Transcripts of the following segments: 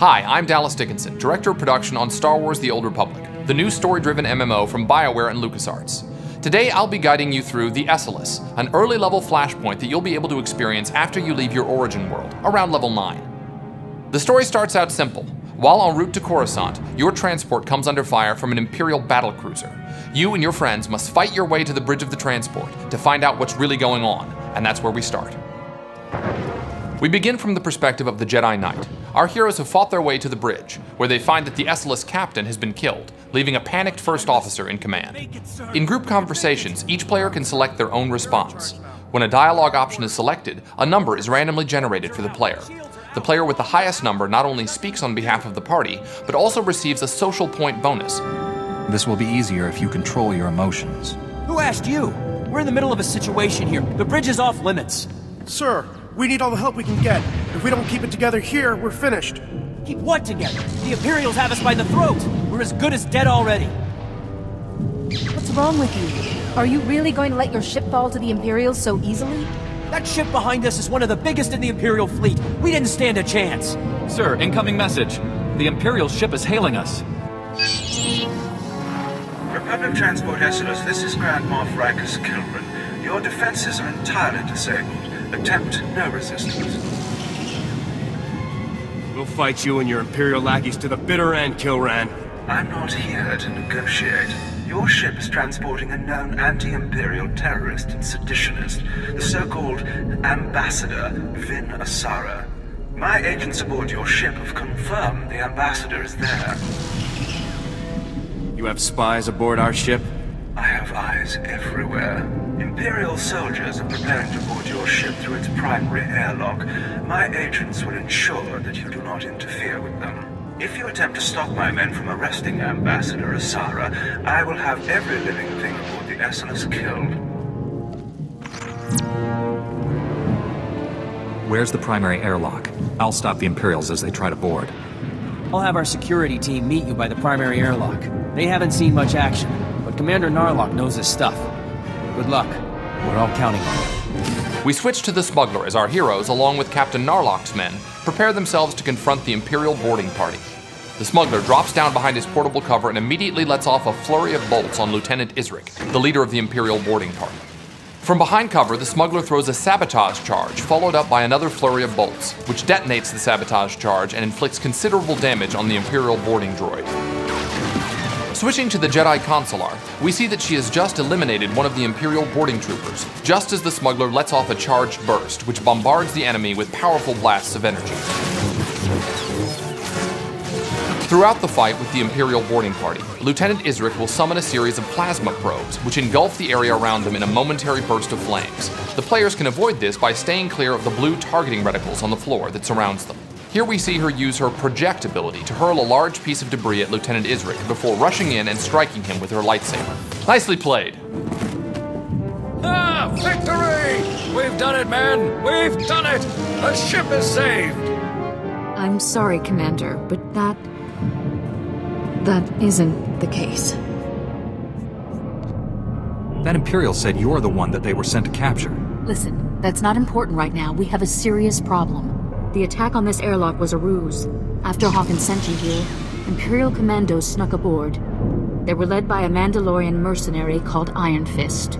Hi, I'm Dickinson, Director of Production on Star Wars The Old Republic, the new story-driven MMO from BioWare and LucasArts. Today I'll be guiding you through the Esseles, an early-level Flashpoint that you'll be able to experience after you leave your origin world, around level 9. The story starts out simple. While en route to Coruscant, your transport comes under fire from an Imperial battlecruiser. You and your friends must fight your way to the bridge of the transport to find out what's really going on, and that's where we start. We begin from the perspective of the Jedi Knight. Our heroes have fought their way to the bridge, where they find that the Esseles captain has been killed, leaving a panicked first officer in command. In group conversations, each player can select their own response. When a dialogue option is selected, a number is randomly generated for the player. The player with the highest number not only speaks on behalf of the party, but also receives a social point bonus. This will be easier if you control your emotions. Who asked you? We're in the middle of a situation here. The bridge is off limits. Sir, we need all the help we can get. If we don't keep it together here, we're finished. Keep what together? The Imperials have us by the throat. We're as good as dead already. What's wrong with you? Are you really going to let your ship fall to the Imperials so easily? That ship behind us is one of the biggest in the Imperial fleet. We didn't stand a chance. Sir, incoming message. The Imperial ship is hailing us. Republic Transport Esseles, this is Grand Moff Kilran. Your defenses are entirely disabled. Attempt no resistance. We'll fight you and your Imperial lackeys to the bitter end, Kilran. I'm not here to negotiate. Your ship is transporting a known anti-Imperial terrorist and seditionist, the so-called Ambassador Vin Asara. My agents aboard your ship have confirmed the Ambassador is there. You have spies aboard our ship? I have eyes everywhere. Imperial soldiers are preparing to board your ship through its primary airlock. My agents will ensure that you do not interfere with them. If you attempt to stop my men from arresting Ambassador Asara, I will have every living thing aboard the Esseles killed. Where's the primary airlock? I'll stop the Imperials as they try to board. I'll have our security team meet you by the primary airlock. They haven't seen much action, but Commander Narlock knows his stuff. Good luck. We're all counting on it. We switch to the smuggler as our heroes, along with Captain Narlock's men, prepare themselves to confront the Imperial boarding party. The smuggler drops down behind his portable cover and immediately lets off a flurry of bolts on Lieutenant Isric, the leader of the Imperial boarding party. From behind cover, the smuggler throws a sabotage charge, followed up by another flurry of bolts, which detonates the sabotage charge and inflicts considerable damage on the Imperial boarding droid. Switching to the Jedi Consular, we see that she has just eliminated one of the Imperial boarding troopers, just as the smuggler lets off a charged burst, which bombards the enemy with powerful blasts of energy. Throughout the fight with the Imperial boarding party, Lieutenant Isric will summon a series of plasma probes, which engulf the area around them in a momentary burst of flames. The players can avoid this by staying clear of the blue targeting reticles on the floor that surrounds them. Here we see her use her project ability to hurl a large piece of debris at Lieutenant Isric before rushing in and striking him with her lightsaber. Nicely played. Ah, victory! We've done it, man! We've done it! The ship is saved! I'm sorry, Commander, but that isn't the case. That Imperial said you're the one that they were sent to capture. Listen, that's not important right now. We have a serious problem. The attack on this airlock was a ruse. After Hawkins sent you here, Imperial commandos snuck aboard. They were led by a Mandalorian mercenary called Iron Fist.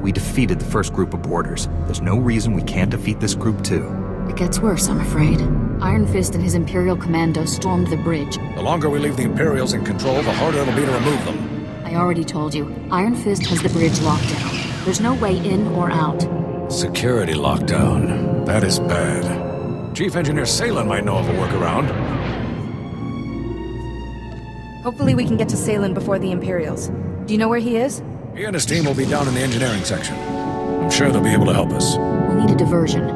We defeated the first group of boarders. There's no reason we can't defeat this group too. It gets worse, I'm afraid. Iron Fist and his Imperial commandos stormed the bridge. The longer we leave the Imperials in control, the harder it'll be to remove them. I already told you, Iron Fist has the bridge locked down. There's no way in or out. Security lockdown. That is bad. Chief Engineer Salen might know of a workaround. Hopefully we can get to Salen before the Imperials. Do you know where he is? He and his team will be down in the engineering section. I'm sure they'll be able to help us. We'll need a diversion.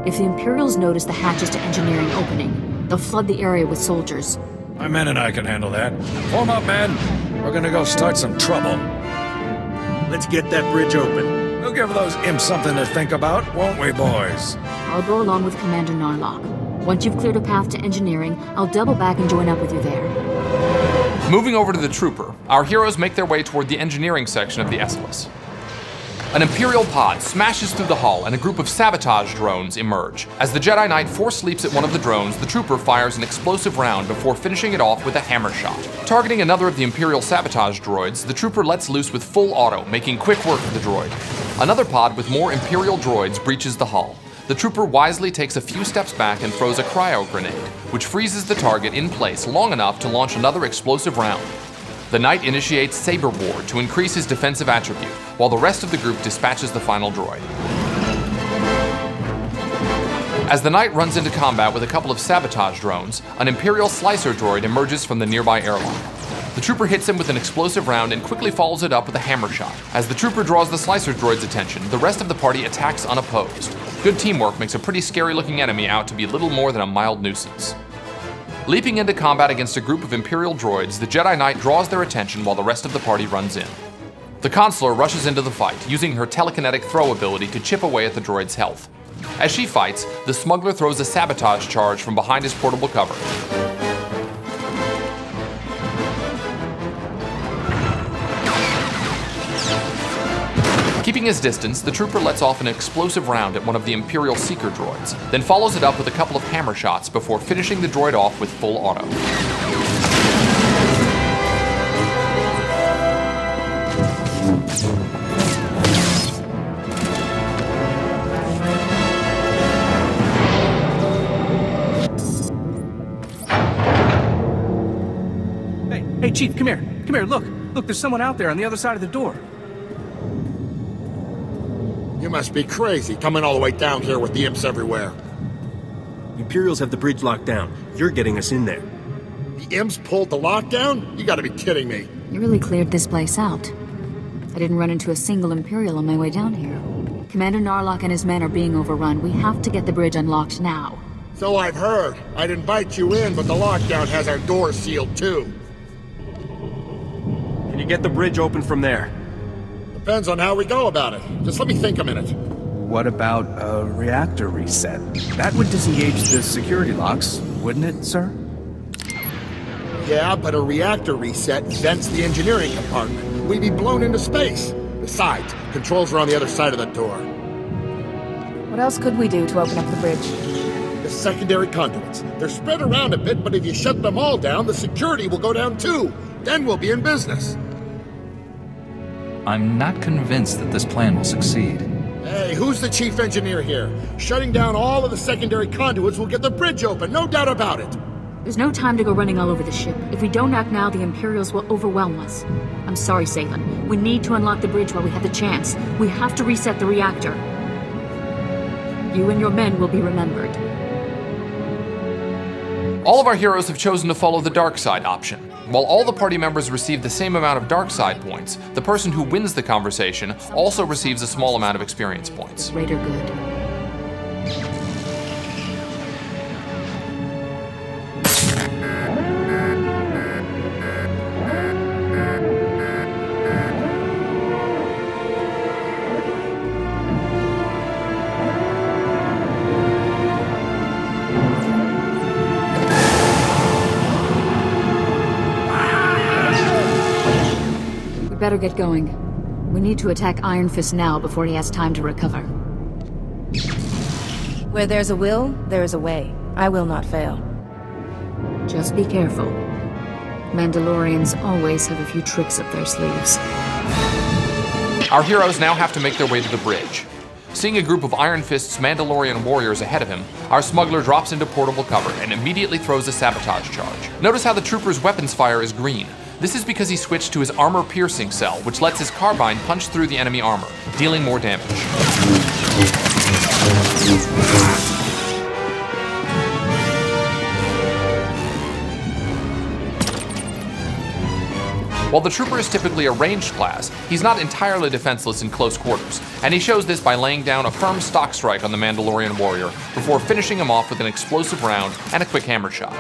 If the Imperials notice the hatches to engineering opening, they'll flood the area with soldiers. My men and I can handle that. Form up, men. We're gonna go start some trouble. Let's get that bridge open. We'll give those imps something to think about, won't we, boys? I'll go along with Commander Narlock. Once you've cleared a path to engineering, I'll double back and join up with you there. Moving over to the trooper, our heroes make their way toward the engineering section of the Esseles. An Imperial pod smashes through the hull and a group of sabotage drones emerge. As the Jedi Knight force leaps at one of the drones, the trooper fires an explosive round before finishing it off with a hammer shot. Targeting another of the Imperial sabotage droids, the trooper lets loose with full auto, making quick work of the droid. Another pod with more Imperial droids breaches the hull. The trooper wisely takes a few steps back and throws a cryo grenade, which freezes the target in place long enough to launch another explosive round. The Knight initiates Saber Ward to increase his defensive attribute, while the rest of the group dispatches the final droid. As the Knight runs into combat with a couple of sabotage drones, an Imperial slicer droid emerges from the nearby airlock. The trooper hits him with an explosive round and quickly follows it up with a hammer shot. As the trooper draws the slicer droid's attention, the rest of the party attacks unopposed. Good teamwork makes a pretty scary-looking enemy out to be little more than a mild nuisance. Leaping into combat against a group of Imperial droids, the Jedi Knight draws their attention while the rest of the party runs in. The Consular rushes into the fight, using her telekinetic throw ability to chip away at the droid's health. As she fights, the smuggler throws a sabotage charge from behind his portable cover. Keeping his distance, the trooper lets off an explosive round at one of the Imperial Seeker droids, then follows it up with a couple of hammer shots before finishing the droid off with full auto. Hey, Chief, come here. Come here, look. Look, there's someone out there on the other side of the door. You must be crazy, coming all the way down here with the imps everywhere. The Imperials have the bridge locked down. You're getting us in there. The imps pulled the lockdown? You gotta be kidding me. You really cleared this place out. I didn't run into a single Imperial on my way down here. Commander Narlock and his men are being overrun. We have to get the bridge unlocked now. So I've heard. I'd invite you in, but the lockdown has our doors sealed too. Can you get the bridge open from there? Depends on how we go about it. Just let me think a minute. What about a reactor reset? That would disengage the security locks, wouldn't it, sir? Yeah, but a reactor reset vents the engineering compartment. We'd be blown into space. Besides, controls are on the other side of the door. What else could we do to open up the bridge? The secondary conduits. They're spread around a bit, but if you shut them all down, the security will go down too. Then we'll be in business. I'm not convinced that this plan will succeed. Hey, who's the chief engineer here? Shutting down all of the secondary conduits will get the bridge open, no doubt about it. There's no time to go running all over the ship. If we don't act now, the Imperials will overwhelm us. I'm sorry, Salen. We need to unlock the bridge while we have the chance. We have to reset the reactor. You and your men will be remembered. All of our heroes have chosen to follow the dark side option. While all the party members receive the same amount of dark side points, the person who wins the conversation also receives a small amount of experience points. Greater good. Better get going. We need to attack Iron Fist now before he has time to recover. Where there's a will, there is a way. I will not fail. Just be careful. Mandalorians always have a few tricks up their sleeves. Our heroes now have to make their way to the bridge. Seeing a group of Iron Fist's Mandalorian warriors ahead of him, our smuggler drops into portable cover and immediately throws a sabotage charge. Notice how the trooper's weapons fire is green. This is because he switched to his armor-piercing cell, which lets his carbine punch through the enemy armor, dealing more damage. While the trooper is typically a ranged class, he's not entirely defenseless in close quarters, and he shows this by laying down a firm stock strike on the Mandalorian warrior before finishing him off with an explosive round and a quick hammer shot.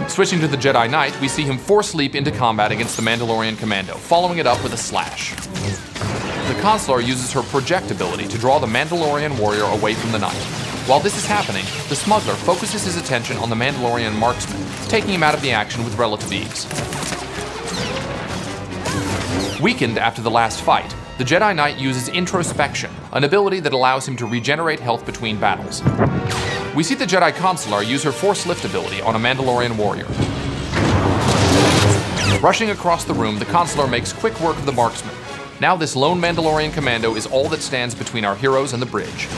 Switching to the Jedi Knight, we see him force leap into combat against the Mandalorian commando, following it up with a slash. The Consular uses her project ability to draw the Mandalorian warrior away from the Knight. While this is happening, the smuggler focuses his attention on the Mandalorian marksman, taking him out of the action with relative ease. Weakened after the last fight, the Jedi Knight uses introspection, an ability that allows him to regenerate health between battles. We see the Jedi Consular use her Force Lift ability on a Mandalorian warrior. Rushing across the room, the Consular makes quick work of the marksman. Now this lone Mandalorian commando is all that stands between our heroes and the bridge.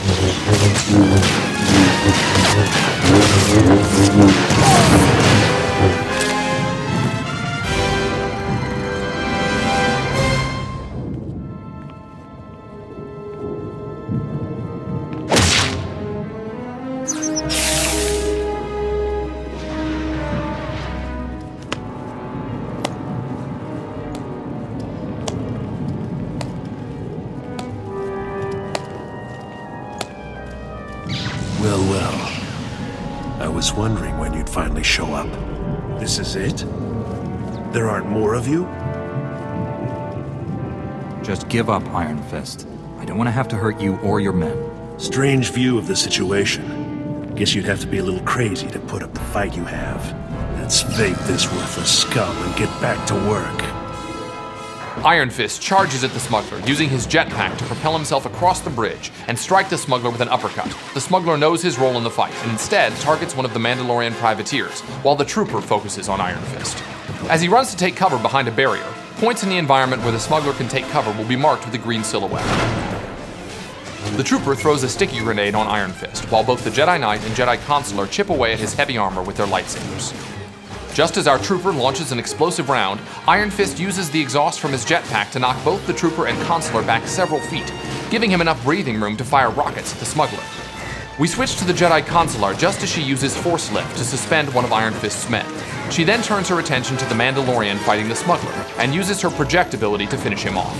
I was wondering when you'd finally show up. This is it? There aren't more of you? Just give up, Iron Fist. I don't want to have to hurt you or your men. Strange view of the situation. Guess you'd have to be a little crazy to put up the fight you have. Let's fake this worthless scum and get back to work. Iron Fist charges at the smuggler, using his jetpack to propel himself across the bridge and strike the smuggler with an uppercut. The smuggler knows his role in the fight and instead targets one of the Mandalorian privateers, while the trooper focuses on Iron Fist. As he runs to take cover behind a barrier, points in the environment where the smuggler can take cover will be marked with a green silhouette. The trooper throws a sticky grenade on Iron Fist, while both the Jedi Knight and Jedi Consular chip away at his heavy armor with their lightsabers. Just as our trooper launches an explosive round, Iron Fist uses the exhaust from his jetpack to knock both the trooper and Consular back several feet, giving him enough breathing room to fire rockets at the smuggler. We switch to the Jedi Consular just as she uses Force Lift to suspend one of Iron Fist's men. She then turns her attention to the Mandalorian fighting the smuggler, and uses her project ability to finish him off.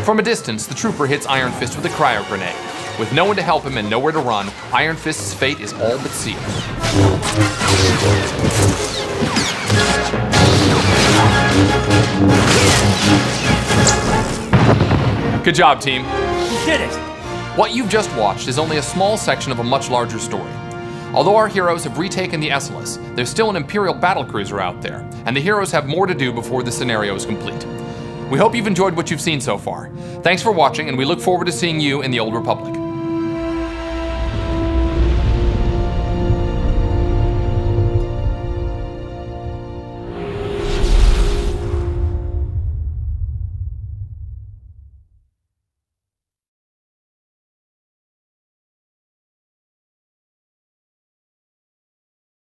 From a distance, the trooper hits Iron Fist with a cryo grenade. With no one to help him and nowhere to run, Iron Fist's fate is all but sealed. Good job, team. You did it! What you've just watched is only a small section of a much larger story. Although our heroes have retaken the Esseles, there's still an Imperial battlecruiser out there, and the heroes have more to do before the scenario is complete. We hope you've enjoyed what you've seen so far. Thanks for watching, and we look forward to seeing you in the Old Republic.